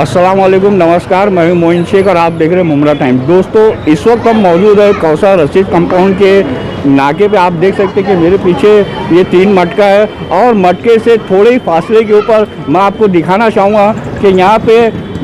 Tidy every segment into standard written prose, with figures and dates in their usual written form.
अस्सलाम वालेकुम, नमस्कार। मैं हूं मोइन शेख और आप देख रहे हैं मुमरा टाइम। दोस्तों, इस वक्त हम मौजूद है कौसार रशीद कंपाउंड के नाके पे। आप देख सकते हैं कि मेरे पीछे ये 3 मटका है और मटके से थोड़े ही फासले के ऊपर मैं आपको दिखाना चाहूँगा कि यहाँ पे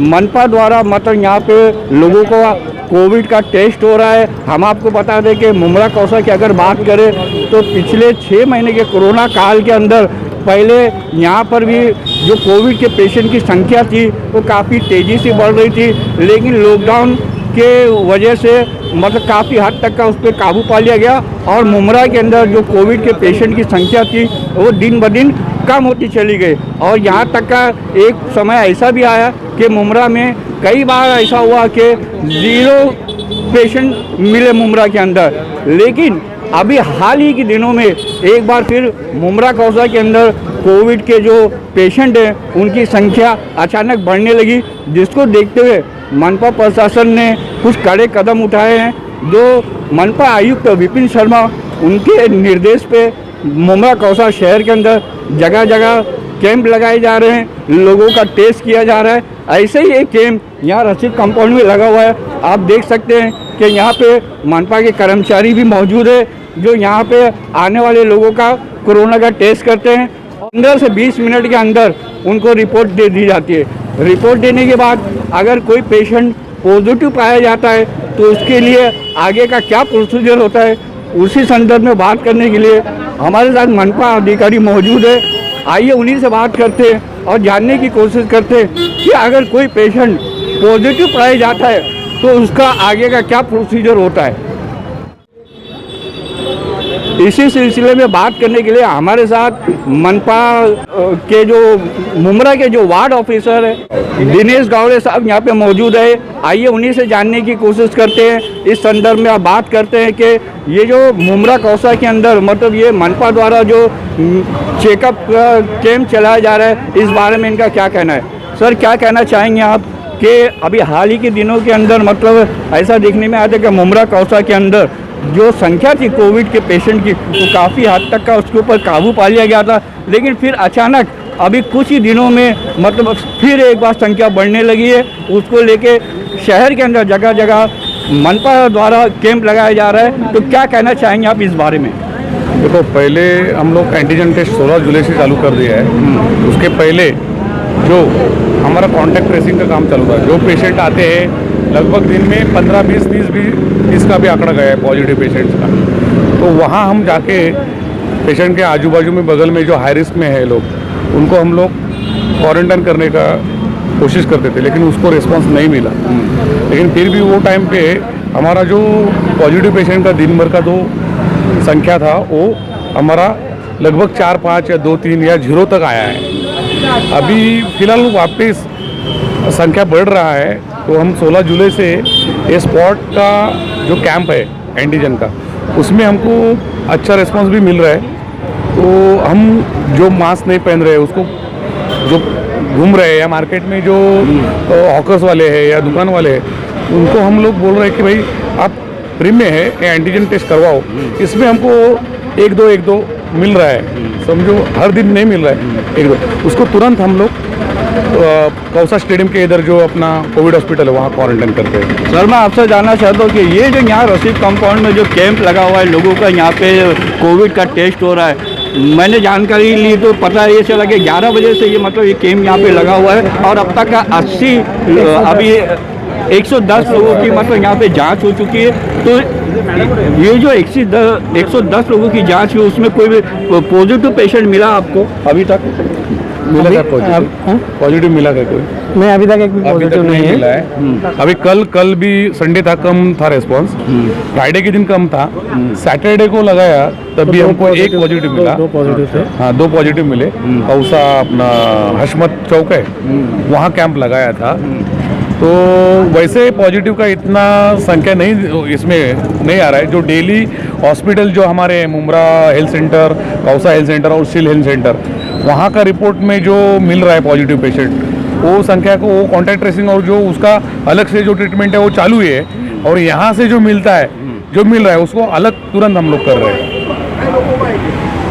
मनपा द्वारा मतलब यहाँ पे लोगों को कोविड का टेस्ट हो रहा है। हम आपको बता दें कि मुमरा कौसा की अगर बात करें तो पिछले 6 महीने के कोरोना काल के अंदर पहले यहाँ पर भी जो कोविड के पेशेंट की संख्या थी वो काफ़ी तेज़ी से बढ़ रही थी, लेकिन लॉकडाउन के वजह से मतलब काफ़ी हद तक का उस पर काबू पा लिया गया और मुमरा के अंदर जो कोविड के पेशेंट की संख्या थी वो दिन ब दिन कम होती चली गई। और यहाँ तक का एक समय ऐसा भी आया कि मुमरा में कई बार ऐसा हुआ कि 0 पेशेंट मिले मुमरा के अंदर। लेकिन अभी हाल ही के दिनों में एक बार फिर मुमरा कौसा के अंदर कोविड के जो पेशेंट हैं उनकी संख्या अचानक बढ़ने लगी, जिसको देखते हुए मनपा प्रशासन ने कुछ कड़े कदम उठाए हैं। जो मनपा आयुक्त विपिन शर्मा उनके निर्देश पे मुमरा कौसा शहर के अंदर जगह जगह कैंप लगाए जा रहे हैं, लोगों का टेस्ट किया जा रहा है। ऐसे ही एक कैंप यहाँ रशीद कंपाउंड में लगा हुआ है। आप देख सकते हैं कि यहाँ पे मनपा के कर्मचारी भी मौजूद है जो यहाँ पे आने वाले लोगों का कोरोना का टेस्ट करते हैं। 15 से 20 मिनट के अंदर उनको रिपोर्ट दे दी जाती है। रिपोर्ट देने के बाद अगर कोई पेशेंट पॉजिटिव पाया जाता है तो उसके लिए आगे का क्या प्रोसीजर होता है, उसी संदर्भ में बात करने के लिए हमारे साथ मनपा अधिकारी मौजूद है। आइए उन्हीं से बात करते हैं और जानने की कोशिश करते हैं कि अगर कोई पेशेंट पॉजिटिव पाया जाता है तो उसका आगे का क्या प्रोसीजर होता है। इसी सिलसिले में बात करने के लिए हमारे साथ मनपा के जो मुमरा के जो वार्ड ऑफिसर है दिनेश गावड़े साहब यहाँ पे मौजूद है। आइए उन्हीं से जानने की कोशिश करते हैं। इस संदर्भ में आप बात करते हैं कि ये जो मुमरा कौसा के अंदर मतलब ये मनपा द्वारा जो चेकअप कैंप चलाया जा रहा है, इस बारे में इनका क्या कहना है। सर, क्या कहना चाहेंगे आप कि अभी हाल ही के दिनों के अंदर मतलब ऐसा देखने में आया था कि मुमरा कौसा के अंदर जो संख्या थी कोविड के पेशेंट की वो काफ़ी हद तक का उसके ऊपर काबू पा लिया गया था, लेकिन फिर अचानक अभी कुछ ही दिनों में मतलब फिर एक बार संख्या बढ़ने लगी है। उसको लेके शहर के अंदर जगह जगह मनपा द्वारा कैंप लगाया जा रहा है, तो क्या कहना चाहेंगे आप इस बारे में। देखो, पहले हम लोग एंटीजन टेस्ट 16 जुलाई से चालू कर दिया है। उसके पहले जो हमारा कॉन्टैक्ट ट्रेसिंग का काम चालू था, जो पेशेंट आते हैं लगभग दिन में 15, 20, 30 का भी आंकड़ा गया है पॉजिटिव पेशेंट्स का। तो वहाँ हम जाके पेशेंट के आजू बाजू में बगल में जो हाई रिस्क में है लोग, उनको हम लोग क्वारंटाइन करने का कोशिश करते थे, लेकिन उसको रिस्पांस नहीं मिला। लेकिन फिर भी वो टाइम पे हमारा जो पॉजिटिव पेशेंट का दिन भर का जो संख्या था वो हमारा लगभग 4, 5 या 2, 3 या 0 तक आया है। अभी फिलहाल वापस संख्या बढ़ रहा है। तो हम 16 जुलाई से ये स्पॉट का जो कैंप है एंटीजन का, उसमें हमको अच्छा रिस्पांस भी मिल रहा है। तो हम जो मास्क नहीं पहन रहे उसको जो घूम रहे हैं या मार्केट में जो हॉकर्स वाले हैं या दुकान वाले हैं, उनको हम लोग बोल रहे हैं कि भाई आप फ्री में है एंटीजन टेस्ट करवाओ। इसमें हमको 1-2 मिल रहा है, समझो हर दिन नहीं मिल रहा है 1-2, उसको तुरंत हम लोग कौसा स्टेडियम के इधर जो अपना कोविड हॉस्पिटल है वहाँ क्वारंटाइन करते हैं। सर, मैं आपसे जानना चाहता हूँ कि ये जो यहाँ रशीद कंपाउंड में जो कैंप लगा हुआ है, लोगों का यहाँ पे कोविड का टेस्ट हो रहा है, मैंने जानकारी ली तो पता ये चला कि 11 बजे से ये मतलब ये कैंप यहाँ पे लगा हुआ है और अब तक का 80 अभी 110 लोगों की मतलब यहाँ पे जांच हो चुकी है। तो ये जो 110 लोगों की जांच हुई उसमें कोई भी पॉजिटिव पेशेंट मिला आपको अभी तक? मिला क्या पॉजिटिव मिला क्या कोई? मैं अभी तक एक भी पॉजिटिव नहीं मिला है। अभी कल भी संडे था, कम था रिस्पांस। फ्राइडे के दिन कम था। सैटरडे को लगाया तब भी हमको एक पॉजिटिव मिला। 2 पॉजिटिव थे। हाँ, 2 पॉजिटिव मिले। कौसा अपना हशमत चौक है वहाँ कैंप लगाया था। तो वैसे पॉजिटिव का इतना संख्या नहीं इसमें नहीं आ रहा है। जो डेली हॉस्पिटल जो हमारे Mumbra health centre, Kausa health centre और सिल हेल्थ सेंटर, वहाँ का रिपोर्ट में जो मिल रहा है पॉजिटिव पेशेंट, वो संख्या को वो कॉन्टैक्ट ट्रेसिंग और जो उसका अलग से जो ट्रीटमेंट है वो चालू है। और यहाँ से जो मिलता है, जो मिल रहा है उसको अलग तुरंत हम लोग कर रहे हैं।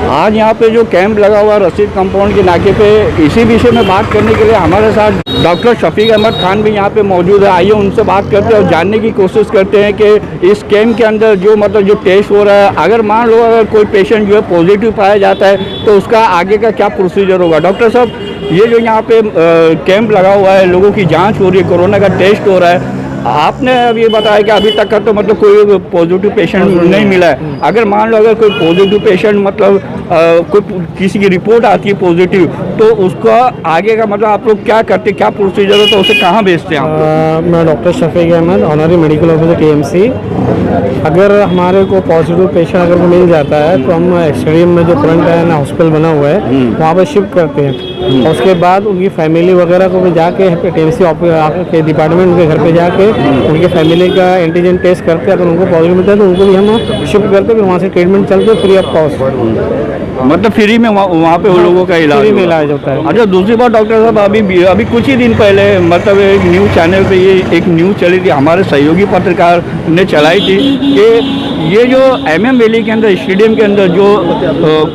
आज यहाँ पे जो कैंप लगा हुआ है रशीद कंपाउंड के नाके पे, इसी विषय में बात करने के लिए हमारे साथ डॉक्टर शफीक अहमद खान भी यहाँ पे मौजूद है। आइए उनसे बात करते हैं और जानने की कोशिश करते हैं कि इस कैंप के अंदर जो मतलब जो टेस्ट हो रहा है, अगर मान लो अगर कोई पेशेंट जो है पॉजिटिव पाया जाता है तो उसका आगे का क्या प्रोसीजर होगा। डॉक्टर साहब, ये जो यहाँ पे कैंप लगा हुआ है, लोगों की जाँच हो रही है, कोरोना का टेस्ट हो रहा है, आपने अब ये बताया कि अभी तक का तो मतलब कोई पॉजिटिव पेशेंट नहीं मिला है। अगर मान लो अगर कोई पॉजिटिव पेशेंट मतलब कोई किसी की रिपोर्ट आती है पॉजिटिव, तो उसका आगे का मतलब आप लोग क्या करते, क्या प्रोसीजर हो, तो उसे कहाँ भेजते हैं आप? मैं doctor Shafiq Ahmed, honorary medical officer KMC। अगर हमारे को पॉजिटिव पेशेंट अगर को मिल जाता है तो हम स्टेडियम में जो क्वारंटाइन हॉस्पिटल बना हुआ है वहाँ पर शिफ्ट करते हैं। और उसके बाद उनकी फैमिली वगैरह को भी जाके KMC के डिपार्टमेंट के घर पे जाके उनके फैमिली का एंटीजन टेस्ट करते हैं। अगर उनको पॉजिटिव मिलता है तो उनको भी हम शिफ्ट करते हैं, फिर वहाँ से ट्रीटमेंट चलते फ्री ऑफ कॉस्ट। मतलब फ्री में वहाँ पे उन लोगों का इलाज फ्री में होगा। इलाज होता है। अच्छा, दूसरी बात डॉक्टर साहब, अभी कुछ ही दिन पहले मतलब एक न्यूज़ चैनल पे ये एक न्यूज़ चली थी, हमारे सहयोगी पत्रकार ने चलाई थी कि ये जो MM वैली के अंदर स्टेडियम के अंदर जो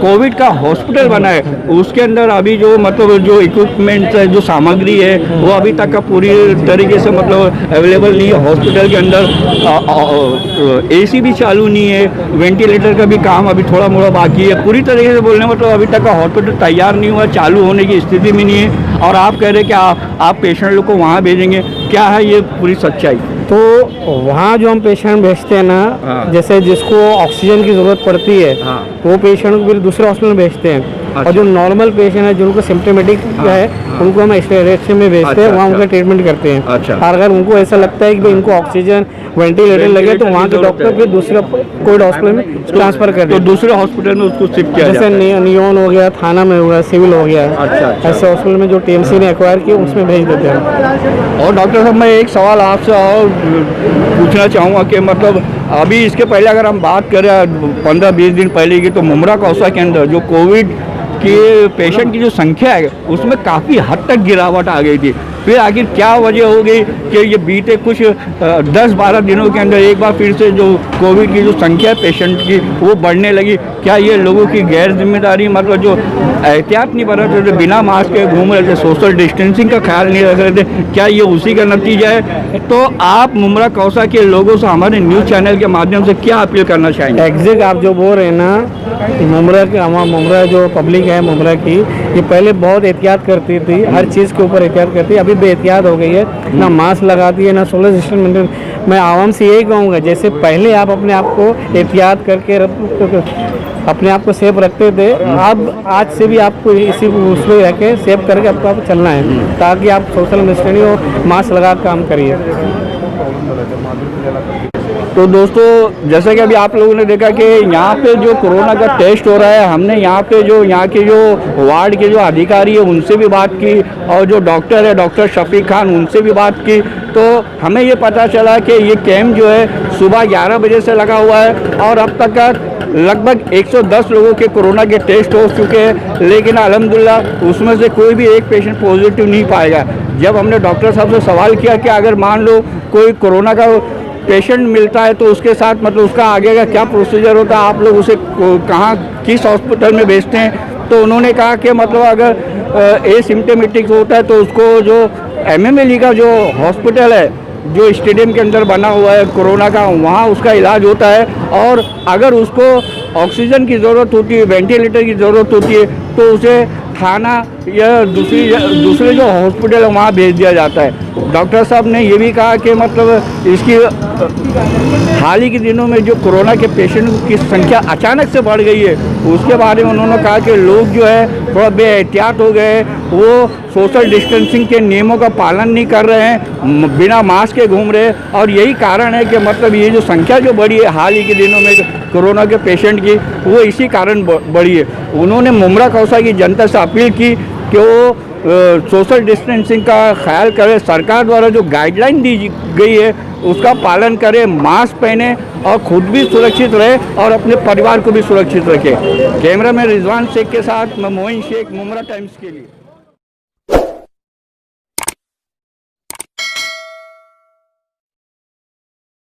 कोविड का हॉस्पिटल बना है, उसके अंदर अभी जो मतलब जो इक्विपमेंट है, जो सामग्री है, वो अभी तक का पूरी तरीके से मतलब अवेलेबल नहीं है। हॉस्पिटल के अंदर AC भी चालू नहीं है, वेंटिलेटर का भी काम अभी थोड़ा मोड़ा बाकी है। पूरी तरीके से बोलने मतलब अभी तक का हॉस्पिटल तैयार नहीं हुआ, चालू होने की स्थिति में नहीं है, और आप कह रहे हैं कि आप पेशेंट लोग को वहाँ भेजेंगे। क्या है ये पूरी सच्चाई? तो वहाँ जो हम पेशेंट भेजते हैं ना, जैसे जिसको ऑक्सीजन की ज़रूरत पड़ती है, वो पेशेंट को फिर दूसरे हॉस्पिटल में भेजते हैं। और जो नॉर्मल पेशेंट है, जिनको सिम्टोमेटिक है, उनको हम एक्सरे में भेजते हैं, वहाँ उनका ट्रीटमेंट करते हैं। और अगर उनको ऐसा लगता है कि इनको ऑक्सीजन वेंटिलेटर लगे तो वहाँ के डॉक्टर फिर दूसरे कोविड हॉस्पिटल में ट्रांसफर कर देते हैं। तो दूसरे हॉस्पिटल में उसको शिफ्ट किया जाता है। जैसे नियोन हो गया, थाना में हो गया, सिविल हो गया, ऐसे हॉस्पिटल में जो TMC ने एक्वायर किया उसमें भेज देते हैं। और डॉक्टर साहब, मैं एक सवाल आपसे और पूछना चाहूँगा कि मतलब अभी इसके पहले अगर हम बात करें 15-20 दिन पहले की, तो मुमरा कौसा के अंदर जो कोविड के पेशेंट की जो संख्या है उसमें काफ़ी हद तक गिरावट आ गई थी। फिर आखिर क्या वजह हो गई कि ये बीते कुछ 10-12 दिनों के अंदर एक बार फिर से जो कोविड की जो संख्या है पेशेंट की वो बढ़ने लगी? क्या ये लोगों की गैर जिम्मेदारी, मतलब जो एहतियात नहीं बरत रहे थे, बिना मास्क के घूम रहे थे, सोशल डिस्टेंसिंग का ख्याल नहीं रख रहे थे, क्या ये उसी का नतीजा है? तो आप मुमरा कौसा के लोगों से हमारे न्यूज़ चैनल के माध्यम से क्या अपील करना चाहेंगे? एग्जैक्ट आप जो बोल रहे हैं ना, मुमरा जो पब्लिक है मुमरा की, ये पहले बहुत एहतियात करती थी, हर चीज़ के ऊपर एहतियात करती है, अभी बेहतियात हो गई है, ना मास्क लगाती है, ना सोशल डिस्टेंस। मैं आवाम से यही कहूँगा, जैसे पहले आप अपने आप को एहतियात करके अपने आप को सेफ रखते थे, अब आज से भी आपको इसी उसमें रह के सेफ करके आपको चलना है, ताकि आप सोशल डिस्टेंसिंग और मास्क लगा काम करिए। तो दोस्तों, जैसे कि अभी आप लोगों ने देखा कि यहाँ पे जो कोरोना का टेस्ट हो रहा है, हमने यहाँ पे जो यहाँ के जो वार्ड के जो अधिकारी है उनसे भी बात की, और जो डॉक्टर है डॉक्टर शफीक खान, उनसे भी बात की। तो हमें ये पता चला कि ये कैंप जो है सुबह 11 बजे से लगा हुआ है, और अब तक का लगभग 110 लोगों के कोरोना के टेस्ट हो चुके हैं, लेकिन अल्हम्दुलिल्लाह उसमें से कोई भी एक पेशेंट पॉजिटिव नहीं पाएगा। जब हमने डॉक्टर साहब से सवाल किया कि अगर मान लो कोई कोरोना का पेशेंट मिलता है तो उसके साथ मतलब उसका आगे का क्या प्रोसीजर होता है, आप लोग उसे कहाँ किस हॉस्पिटल में भेजते हैं? तो उन्होंने कहा कि मतलब अगर एसिम्प्टोमेटिक होता है तो उसको जो MMLE का जो हॉस्पिटल है जो स्टेडियम के अंदर बना हुआ है कोरोना का, वहाँ उसका इलाज होता है, और अगर उसको ऑक्सीजन की ज़रूरत होती है, वेंटिलेटर की ज़रूरत होती है, तो उसे थाना या दूसरे जो हॉस्पिटल है वहाँ भेज दिया जाता है। डॉक्टर साहब ने ये भी कहा कि मतलब इसकी हाल ही के दिनों में जो कोरोना के पेशेंट की संख्या अचानक से बढ़ गई है, उसके बारे में उन्होंने कहा कि लोग जो है थोड़ा बेएहतियात हो गए, वो सोशल डिस्टेंसिंग के नियमों का पालन नहीं कर रहे हैं, बिना मास्क के घूम रहे हैं, और यही कारण है कि मतलब ये जो संख्या जो बढ़ी है हाल ही के दिनों में कोरोना के पेशेंट की, वो इसी कारण बढ़ी है। उन्होंने मुमरा कौसा की जनता से अपील की कि वो सोशल डिस्टेंसिंग का ख्याल करें, सरकार द्वारा जो गाइडलाइन दी गई है उसका पालन करें, मास्क पहने और खुद भी सुरक्षित रहे और अपने परिवार को भी सुरक्षित रखें। कैमरा में रिजवान शेख के साथ मैं मोइन शेख, मुमरा टाइम्स के लिए।